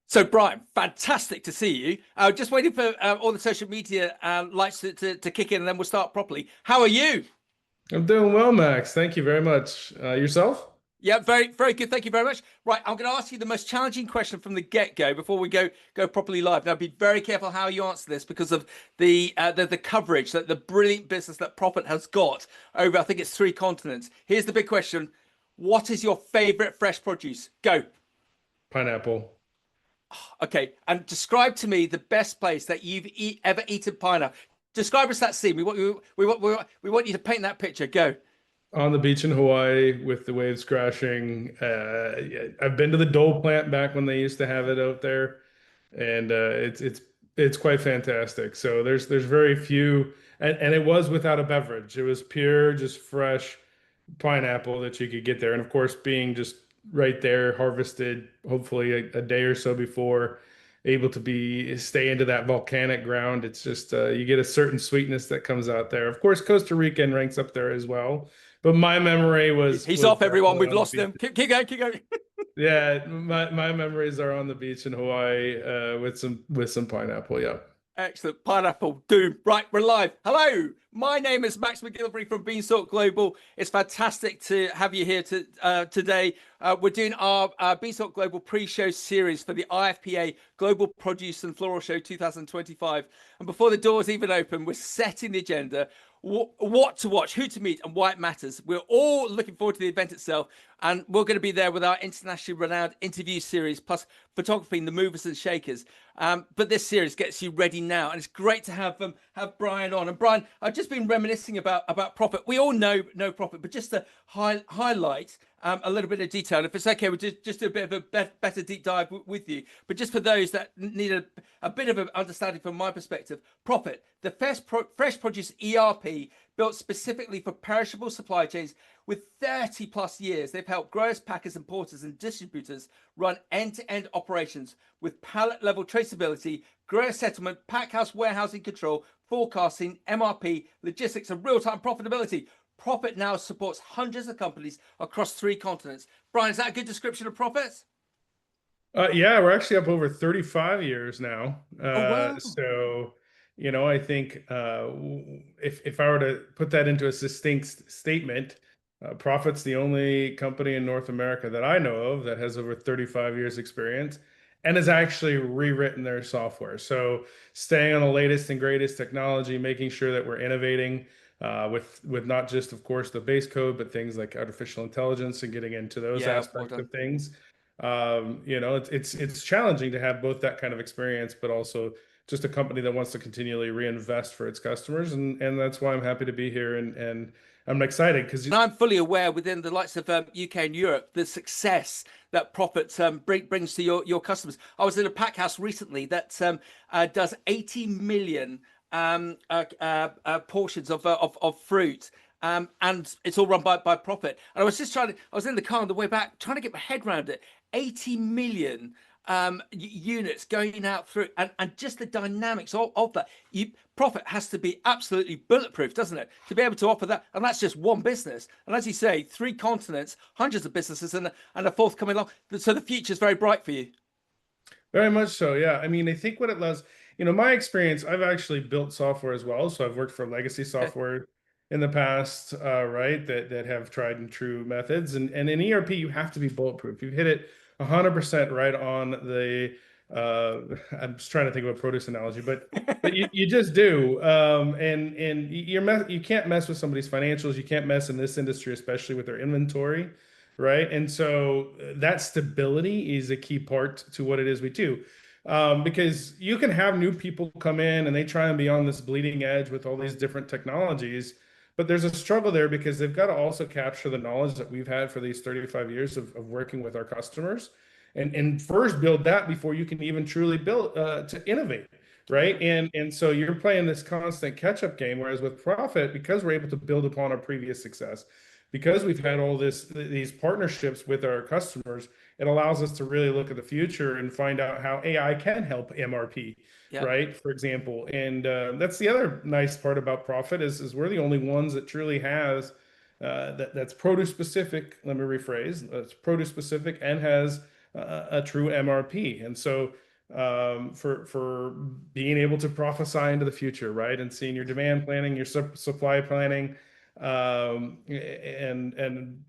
So, Brian, fantastic to see you. Just waiting for all the social media lights to kick in, and then we'll start properly. How are you? I'm doing well, Max. Thank you very much. Yourself? Yeah, very, very good. Thank you very much. Right, I'm going to ask you the most challenging question from the get-go before we go properly live. Now, be very careful how you answer this because of the coverage that the brilliant business that Profit has got over, I think it's 3 continents. Here's the big question: what is your favorite fresh produce? Go. Pineapple. Okay, and describe to me the best place that you've ever eaten pineapple. Describe us that scene. We want you to paint that picture. Go. On the beach in Hawaii with the waves crashing. Yeah, I've been to the Dole plant back when they used to have it out there, and it's quite fantastic. So there's very few, and it was without a beverage. It was pure, just fresh pineapple that you could get there. And of course, being just right there, harvested, hopefully a day or so before, able to be stay into that volcanic ground. It's just you get a certain sweetness that comes out there. Of course, Costa Rican ranks up there as well. But my memory He's was off, everyone. definitely We've on the lost beach. him. Keep going. Keep going. Yeah, my memories are on the beach in Hawaii with some pineapple. Yeah. Excellent. Pineapple Doom. Right, we're live. Hello. My name is Max McGillivray from Beanstalk.Global. It's fantastic to have you here today. We're doing our Beanstalk.Global pre-show series for the IFPA Global Produce and Floral Show 2025. And before the doors even open, we're setting the agenda, what to watch, who to meet, and why it matters. We're all looking forward to the event itself, and we're going to be there with our internationally renowned interview series, plus photographing the movers and shakers. But this series gets you ready now, and it's great to have Brian on. And Brian, I've just been reminiscing about Profit. We all know Profit, but just to highlight a little bit of detail. If it's okay, we'll just do a bit of a better deep dive with you. But just for those that need a bit of an understanding from my perspective, Profit, the fresh produce ERP built specifically for perishable supply chains with 30 plus years. They've helped growers, packers, importers, and distributors run end-to-end operations with pallet level traceability, grower settlement, packhouse warehousing control, forecasting, MRP, logistics, and real-time profitability. Profit now supports hundreds of companies across 3 continents. Brian, is that a good description of Profit? Yeah, we're actually up over 35 years now. Oh, wow. I think if I were to put that into a succinct statement, Profit's the only company in North America that I know of that has over 35 years experience and has actually rewritten their software. So staying on the latest and greatest technology, making sure that we're innovating with not just, of course, the base code, but things like artificial intelligence and getting into those Yeah, well aspects done. of things. It's challenging to have both that kind of experience, but also just a company that wants to continually reinvest for its customers, and that's why I'm happy to be here, and I'm excited because And I'm fully aware within the likes of UK and Europe, the success that Profit brings to your customers. I was in a Packhouse recently that does 80 million portions of fruit. And it's all run by Profit. And I was in the car on the way back trying to get my head around it. 80 million units going out through, and just the dynamics of that. Profit has to be absolutely bulletproof, doesn't it, to be able to offer that? And that's just one business. And as you say, 3 continents, hundreds of businesses, and a fourth coming along. So the future is very bright for you. very much so. Yeah, I mean, I think what it does, my experience, I've actually built software as well, so I've worked for legacy Okay. software in the past, right, that have tried and true methods, and in ERP you have to be bulletproof. You hit it 100% right on the. I'm just trying to think of a produce analogy, but you just do, and you can't mess with somebody's financials. You can't mess in this industry, especially with their inventory, right? And so that stability is a key part to what it is we do. Because you can have new people come in and they try and be on this bleeding edge with all these different technologies, but there's a struggle there because they've got to also capture the knowledge that we've had for these 35 years of working with our customers, and first build that before you can even truly build to innovate, Yeah. right? And so you're playing this constant catch-up game, whereas with Profit, because we're able to build upon our previous success, because we've had all these partnerships with our customers, it allows us to really look at the future and find out how AI can help MRP, Yeah. right? For example. And that's the other nice part about Profit is we're the only ones that truly has that's produce specific. Let me rephrase. That's produce specific and has a true MRP. And so for being able to prophesy into the future, right, and seeing your demand planning, your supply planning, and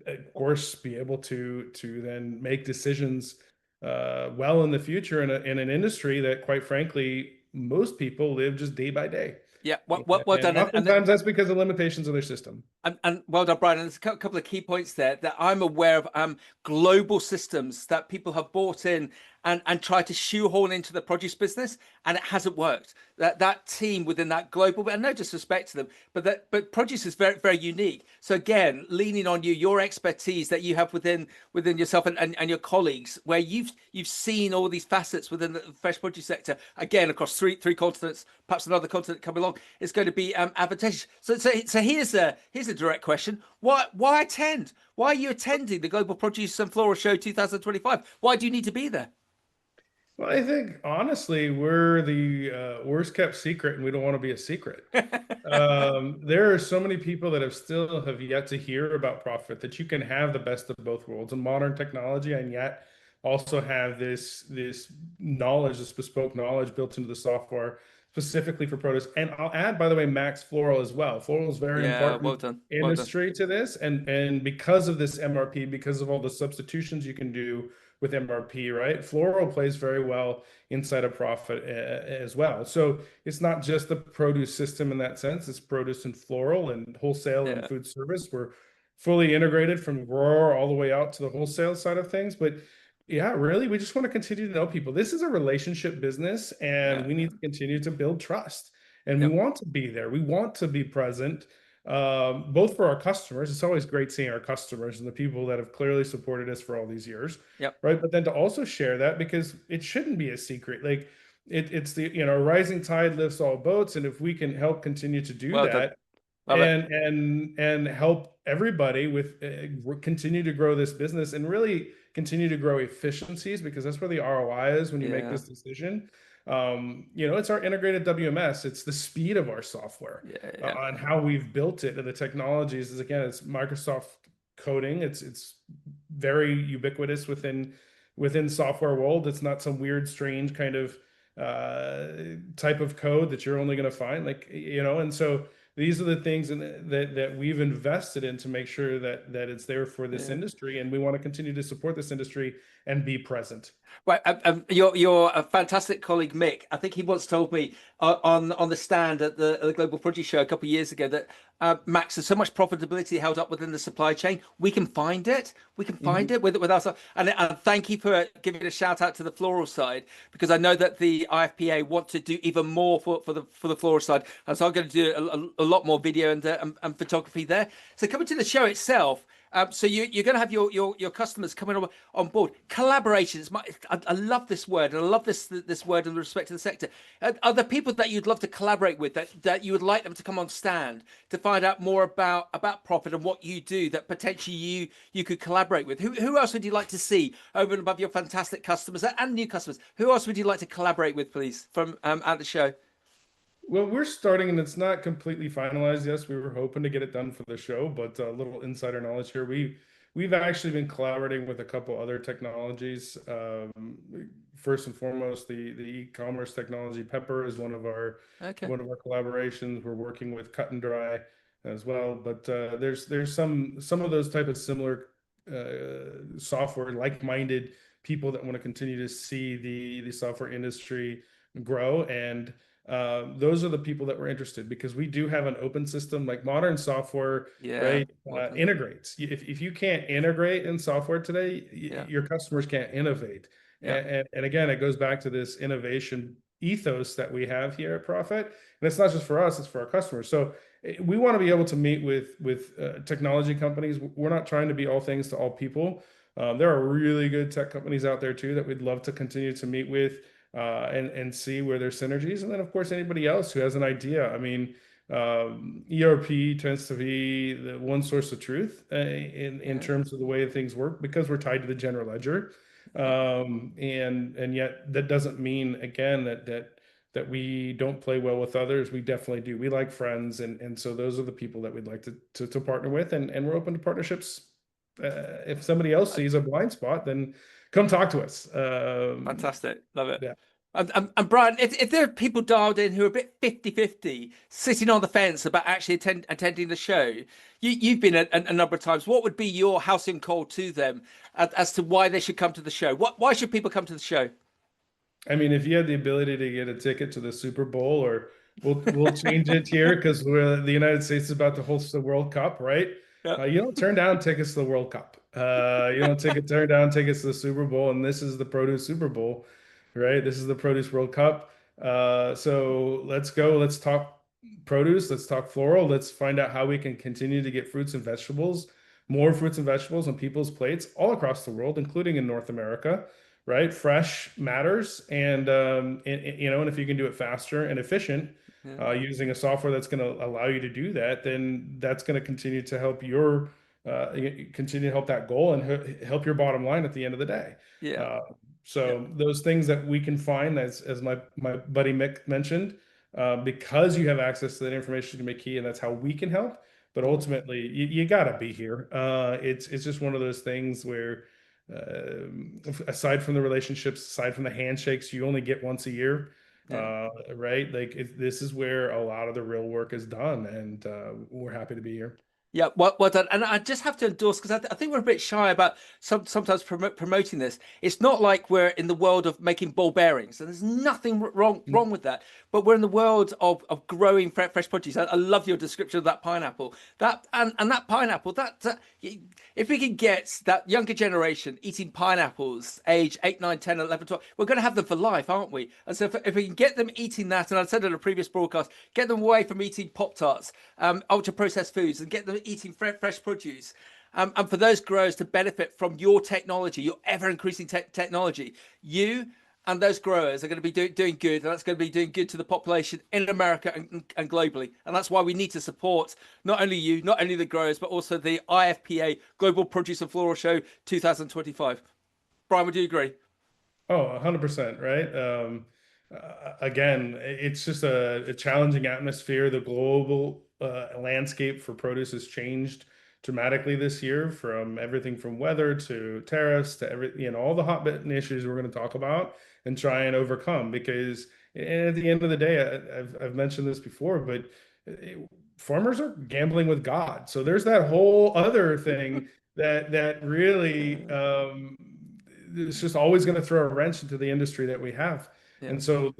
of course be able to then make decisions well in the future in an industry that, quite frankly, most people live just day by day. Yeah, well And done, oftentimes that's because of limitations of their system. and well done, Brian. And there's a couple of key points there that I'm aware of. Global systems that people have bought in and tried to shoehorn into the produce business, and it hasn't worked. That team within that global, and no disrespect to them, but produce is very unique. So again, leaning on you, your expertise that you have within yourself and your colleagues, where you've seen all these facets within the fresh produce sector, again across three continents, perhaps another continent coming along, is going to be advantageous. So here's a direct question. Why attend? Why are you attending the Global Produce and Floral Show 2025? Why do you need to be there? Well, I think honestly, we're the worst kept secret, and we don't want to be a secret. There are so many people that have yet to hear about profit, that you can have the best of both worlds and modern technology, and yet also have this knowledge, this bespoke knowledge built into the software specifically for produce. And I'll add, by the way, Max, floral as well. Floral is very Yeah, well important done. Well done. industry to this, and because of this MRP, because of all the substitutions you can do with MRP, right? Floral plays very well inside of profit as well. So it's not just the produce system in that sense, it's produce and floral and wholesale and Yeah, food service. We're fully integrated from grower all the way out to the wholesale side of things. But yeah, really, we just want to continue to know people. This is a relationship business, and yeah, we yeah. need to continue to build trust. And we Yep, want to be there. We want to be present, both for our customers. It's always great seeing our customers and the people that have clearly supported us for all these years, yep. right? But then to also share that, because it shouldn't be a secret. Like it's the rising tide lifts all boats, and if we can help continue to do Well done. that, Love it. and help everybody with continue to grow this business and really continue to grow efficiencies, because that's where the ROI is when you make Yeah, this decision. It's our integrated WMS. It's the speed of our software yeah, yeah, on how we've built it, and the technologies is, again, it's Microsoft coding. It's very ubiquitous within software world. It's not some weird, strange kind of type of code that you're only going to find, and so these are the things that we've invested in to make sure that it's there for this yeah. industry, and we want to continue to support this industry and be present. Right, you're a fantastic colleague, Mick. I think he once told me on the stand at the Global Produce Show a couple of years ago that Max, there's so much profitability held up within the supply chain. We can find it. We can find Mhm. it with us. And thank you for giving a shout out to the floral side, because I know that the IFPA want to do even more for the floral side, and so I'm going to do a lot more video and photography there. So coming to the show itself. So you're going to have your customers coming on board. Collaboration. I love this word, and I love this word in respect to the sector. Are there people that you'd love to collaborate with, that you would like them to come on stand to find out more about profit and what you do, that potentially you could collaborate with? Who else would you like to see over and above your fantastic customers and new customers? Who else would you like to collaborate with, please, from at the show? Well, we're starting, and it's not completely finalized. Yes, we were hoping to get it done for the show, but a little insider knowledge here. We've actually been collaborating with a couple other technologies. First and foremost, the e-commerce technology Pepper is Okay. one of our collaborations. We're working with Cut and Dry as well, but there's some of those type of similar software, like-minded people that want to continue to see the software industry grow. And those are the people that were interested, because we do have an open system. Like modern software, Yeah. right, Well done. integrates. If you can't integrate in software today, Yeah. your customers can't innovate. Yeah. And again, it goes back to this innovation ethos that we have here at Profit. And it's not just for us, it's for our customers. So we want to be able to meet with technology companies. We're not trying to be all things to all people. There are really good tech companies out there too that we'd love to continue to meet with, and see where there's synergies. And then, of course, anybody else who has an idea. I mean, ERP tends to be the one source of truth in Yeah. terms of the way things work, because we're tied to the general ledger. Yeah. And yet that doesn't mean, again, that we don't play well with others. We definitely do. We like friends, and so those are the people that we'd like to partner with, and we're open to partnerships. If somebody else sees a blind spot, then come talk to us. Fantastic. Love it. Yeah. And Bryan, if there are people dialed in who are a bit 50-50, sitting on the fence about actually attending the show, you've been a number of times. What would be your housing call to them as to why they should come to the show? Why should people come to the show? I mean, if you had the ability to get a ticket to the Super Bowl, or we'll change it here because the United States is about to host the World Cup, right? Yeah. You don't turn down tickets to the World Cup. You don't turn down tickets to the Super Bowl, and this is the produce Super Bowl, right? This is the produce World Cup. So let's go. Let's talk produce. Let's talk floral. Let's find out how we can continue to get fruits and vegetables, more fruits and vegetables on people's plates all across the world, including in North America, right? Fresh matters, and if you can do it faster and efficient, Yeah. using a software that's going to allow you to do that, then that's going to continue to help continue to help that goal and help your bottom line at the end of the day. Yeah. Uh, so those things that we can find, as my buddy Mick mentioned, because you have access to that information, can be key, and that's how we can help. But ultimately, you got to be here. It's just one of those things where, aside from the relationships, aside from the handshakes you only get once a year, right? Like this is where a lot of the real work is done, and we're happy to be here. Yeah, well done. And I just have to endorse, because I think we're a bit shy about sometimes promoting this. It's not like we're in the world of making ball bearings, and there's nothing wrong with that. But we're in the world of growing fresh produce. I love your description of that pineapple. That pineapple. If we can get that younger generation eating pineapples, age 8, 9, 10, 11, 12, we're going to have them for life, aren't we? And so if we can get them eating that, and I said in a previous broadcast, get them away from eating Pop-Tarts, ultra processed foods, and get them eating fresh produce. And for those growers to benefit from your technology, your ever increasing technology, you and those growers are going to be doing good, and that's going to be doing good to the population in America and globally. And that's why we need to support not only you, not only the growers, but also the IFPA Global Produce and Floral Show 2025. Bryan, would you agree? Oh, 100%, right? Again, it's just a challenging atmosphere. The global landscape for produce has changed dramatically this year, from everything from weather to tariffs to all the hot button issues we're going to talk about and try and overcome. Because at the end of the day, I've mentioned this before, but farmers are gambling with God. So there's that whole other thing that really it's just always going to throw a wrench into the industry that we have. And so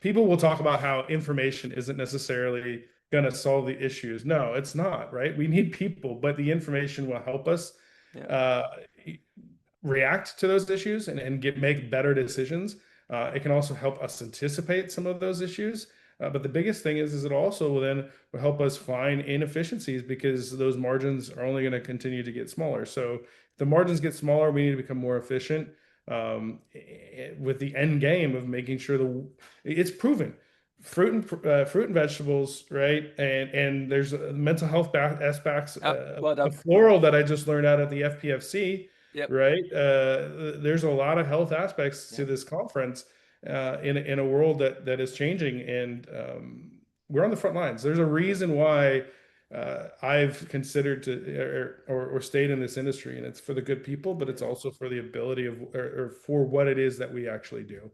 people will talk about how information isn't necessarily going to solve the issues. No, it's not, right? We need people, but the information will help us react to those issues and make better decisions. It can also help us anticipate some of those issues. But the biggest thing is it also will help us find inefficiencies, because those margins are only going to continue to get smaller. So if the margins get smaller, we need to become more efficient, with the end game of making sure it's proven. Fruit and vegetables, right? And there's mental health aspects of floral that I just learned out at the FPFC, right? There's a lot of health aspects to this conference, in a world that is changing, and we're on the front lines. There's a reason why I've considered or stayed in this industry, and it's for the good people, but it's also for the ability or for what it is that we actually do,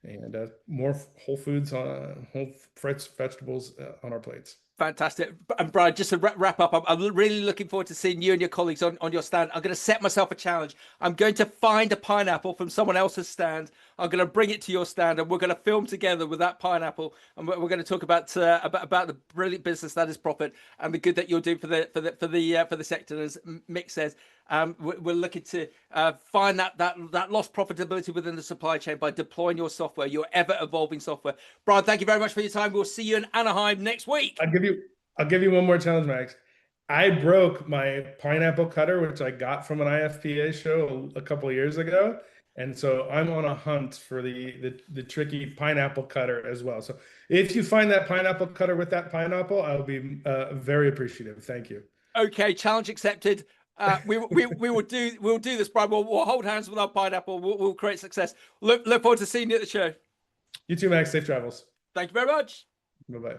and more whole foods, whole fresh vegetables on our plates. Fantastic. And Bryan, just to wrap up, I'm really looking forward to seeing you and your colleagues on your stand. I'm going to set myself a challenge. I'm going to find a pineapple from someone else's stand. I'm going to bring it to your stand, and we're going to film together with that pineapple. And we're going to talk about the brilliant business that is profit, and the good that you'll do for the sector. As Mick says, we're looking to find that lost profitability within the supply chain by deploying your software, your ever evolving software. Bryan, thank you very much for your time. We'll see you in Anaheim next week. I'll give you one more challenge, Max. I broke my pineapple cutter, which I got from an IFPA show a couple of years ago. And so I'm on a hunt for the tricky pineapple cutter as well. So if you find that pineapple cutter with that pineapple, I'll be very appreciative. Thank you. Okay, challenge accepted. We'll do this, Bryan. We'll hold hands with our pineapple. We'll create success. Look forward to seeing you at the show. You too, Max. Safe travels. Thank you very much. Bye-bye.